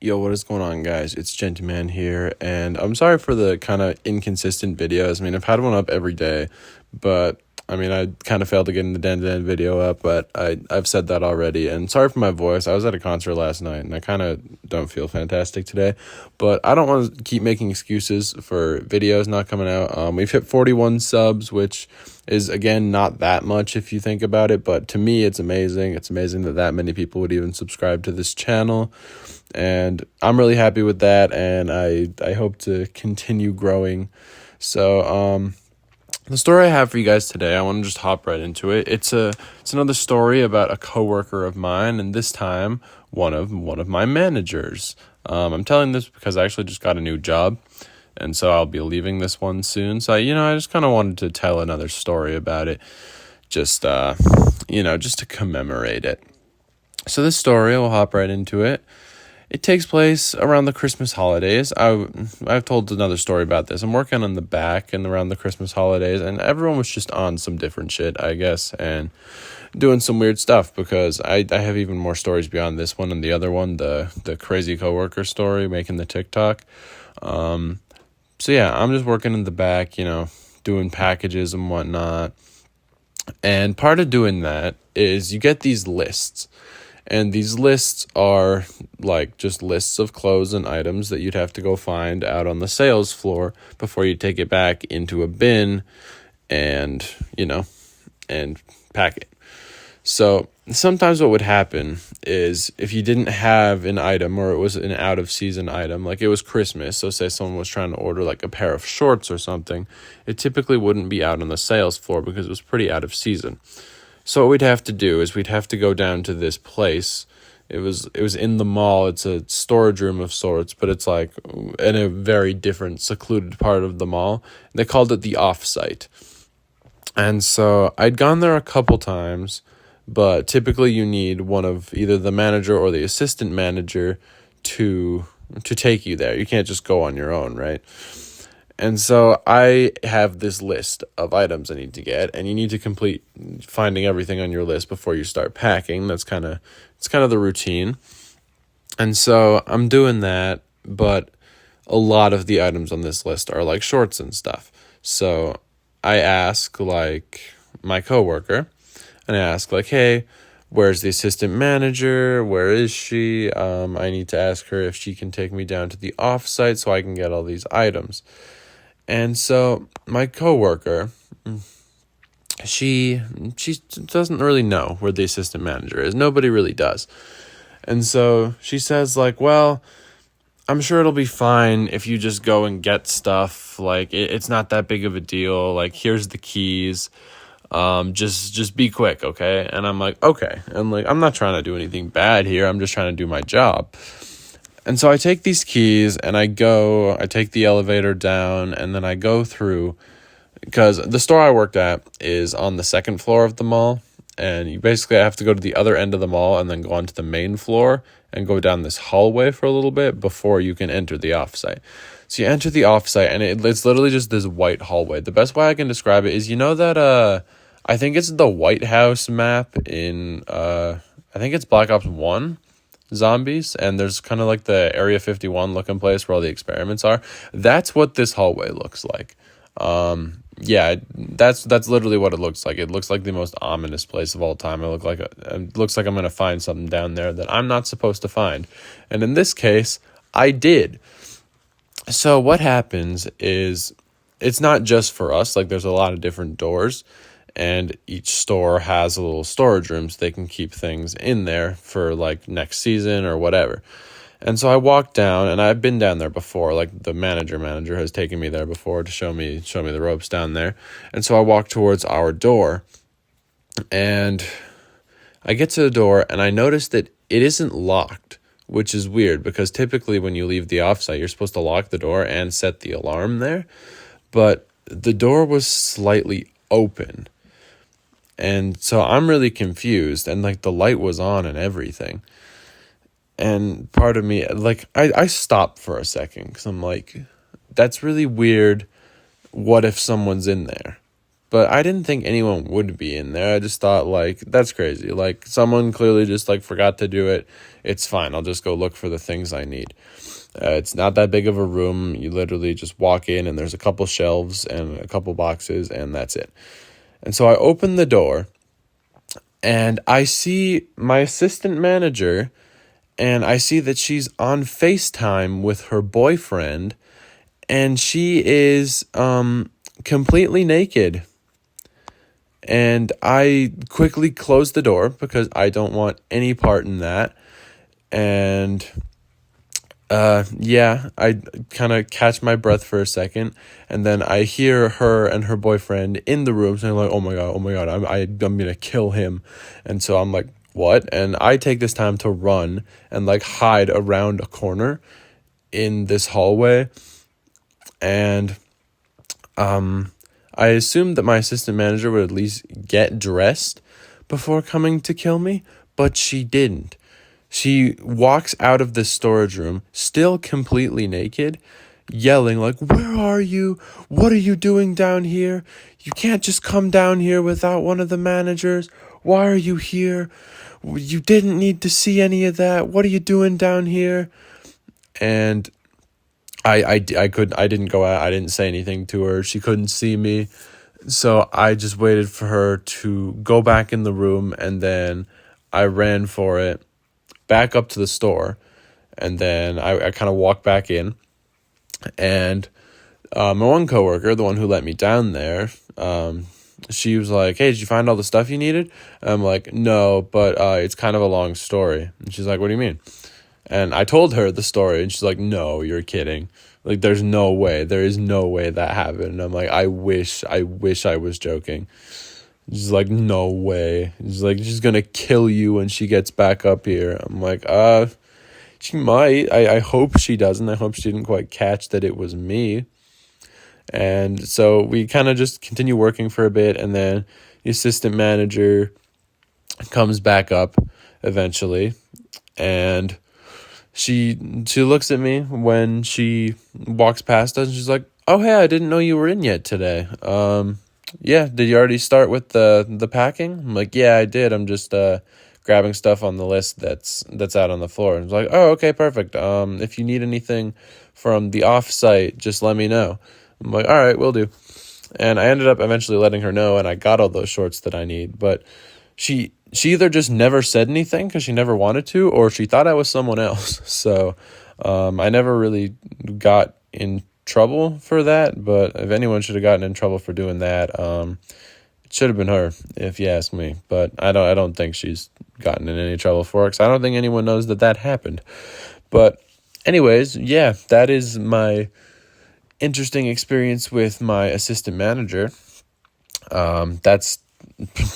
Yo, what is going on, guys? It's Gentleman here, and I'm sorry for the kind of inconsistent videos. I mean, I've had one up every day, but I kind of failed to get the Dan video up, but I've said that already. And sorry for my voice. I was at a concert last night, and I kind of don't feel fantastic today, but I don't want to keep making excuses for videos not coming out. We've hit 41 subs, which is, again, not that much if you think about it, but to me, it's amazing. It's amazing that many people would even subscribe to this channel, and I'm really happy with that, and I hope to continue growing. So, the story I have for you guys today, I want to just hop right into it. It's another story about a coworker of mine, and this time one of my managers. I'm telling this because I actually just got a new job, and so I'll be leaving this one soon. So I just kind of wanted to tell another story about it, just just to commemorate it. So this story, we'll hop right into it. It takes place around the Christmas holidays. I've told another story about this. I'm working on the back and around the Christmas holidays, and everyone was just on some different shit, I guess, and doing some weird stuff, because I have even more stories beyond this one and the other one, the crazy coworker story, making the TikTok. So yeah, I'm just working in the back, doing packages and whatnot. And part of doing that is you get these lists. And these lists are like just lists of clothes and items that you'd have to go find out on the sales floor before you take it back into a bin and pack it. So sometimes what would happen is if you didn't have an item, or it was an out of season item, like it was Christmas, so say someone was trying to order like a pair of shorts or something, it typically wouldn't be out on the sales floor because it was pretty out of season. So what we'd have to do is we'd have to go down to this place. It was in the mall. It's a storage room of sorts, but it's like in a very different, secluded part of the mall. They called it the offsite. And so I'd gone there a couple times, but typically you need one of either the manager or the assistant manager to take you there. You can't just go on your own, right? And so I have this list of items I need to get, and you need to complete finding everything on your list before you start packing. It's kind of the routine. And so I'm doing that, but a lot of the items on this list are like shorts and stuff. So I ask like my coworker, and I ask like, hey, where's the assistant manager? Where is she? I need to ask her if she can take me down to the offsite so I can get all these items. And so my coworker, she doesn't really know where the assistant manager is. Nobody really does. And so she says like, well, I'm sure it'll be fine if you just go and get stuff. Like it's not that big of a deal. Like here's the keys. Just be quick, okay? And I'm like, okay. And like I'm not trying to do anything bad here. I'm just trying to do my job. And so I take these keys and I take the elevator down, and then I go through, because the store I worked at is on the second floor of the mall, and you basically have to go to the other end of the mall and then go onto the main floor and go down this hallway for a little bit before you can enter the offsite. So you enter the offsite, and it's literally just this white hallway. The best way I can describe it is, that I think it's the White House map in I think it's Black Ops 1. Zombies, and there's kind of like the Area 51 looking place where all the experiments are. That's what this hallway looks like. That's literally what it looks like. It looks like the most ominous place of all time. It looks like I'm gonna find something down there that I'm not supposed to find, and in this case, I did. So what happens is, it's not just for us. Like there's a lot of different doors, and each store has a little storage room so they can keep things in there for like next season or whatever. And so I walked down, and I've been down there before. Like the manager has taken me there before to show me the ropes down there. And so I walked towards our door, and I get to the door, and I notice that it isn't locked, which is weird because typically when you leave the offsite, you're supposed to lock the door and set the alarm there. But the door was slightly open. And so I'm really confused, and like the light was on and everything. And part of me, like, I stopped for a second because I'm like, that's really weird. What if someone's in there? but I didn't think anyone would be in there. I just thought, like, that's crazy. Like, someone clearly just, like, forgot to do it. It's fine. I'll just go look for the things I need. It's not that big of a room. You literally just walk in, and there's a couple shelves and a couple boxes, and that's it. And so I open the door, and I see my assistant manager, and I see that she's on FaceTime with her boyfriend, and she is completely naked. And I quickly close the door because I don't want any part in that. And yeah, I kind of catch my breath for a second, and then I hear her and her boyfriend in the room saying like, oh my God, I'm gonna kill him. And so I'm like, what? And I take this time to run and like hide around a corner in this hallway. And I assumed that my assistant manager would at least get dressed before coming to kill me, but she didn't. She walks out of this storage room, still completely naked, yelling like, where are you? What are you doing down here? You can't just come down here without one of the managers. Why are you here? You didn't need to see any of that. What are you doing down here? And I didn't go out. I didn't say anything to her. She couldn't see me. So I just waited for her to go back in the room, and then I ran for it back up to the store. And then I kind of walked back in, and my one coworker, the one who let me down there, she was like, hey, did you find all the stuff you needed? And I'm like, no, but it's kind of a long story. And she's like, what do you mean? And I told her the story, and she's like, no, you're kidding. Like, there's no way. There is no way that happened. And I'm like, I wish I was joking. She's like, no way. She's like, she's going to kill you when she gets back up here. I'm like, she might. I hope she doesn't. I hope she didn't quite catch that it was me. And so we kind of just continue working for a bit, and then the assistant manager comes back up eventually, and she looks at me when she walks past us, and she's like, oh, hey, I didn't know you were in yet today. Yeah, did you already start with the packing? I'm like, yeah, I did. I'm just grabbing stuff on the list that's out on the floor. And it's like, oh, okay, perfect. If you need anything from the off-site, just let me know. I'm like, all right, will do. And I ended up eventually letting her know, and I got all those shorts that I need. But she either just never said anything because she never wanted to, or she thought I was someone else. So I never really got in trouble for that, but if anyone should have gotten in trouble for doing that, it should have been her, if you ask me. But I don't think she's gotten in any trouble for it, because I don't think anyone knows that happened. But anyways, yeah, that is my interesting experience with my assistant manager. That's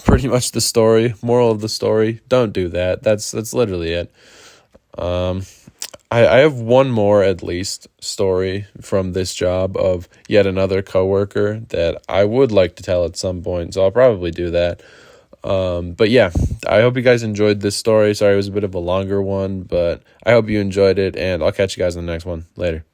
pretty much the story. Moral of the story, don't do that. That's literally it. I have one more, at least, story from this job of yet another coworker that I would like to tell at some point, so I'll probably do that. But yeah, I hope you guys enjoyed this story. Sorry it was a bit of a longer one, but I hope you enjoyed it, and I'll catch you guys in the next one. Later.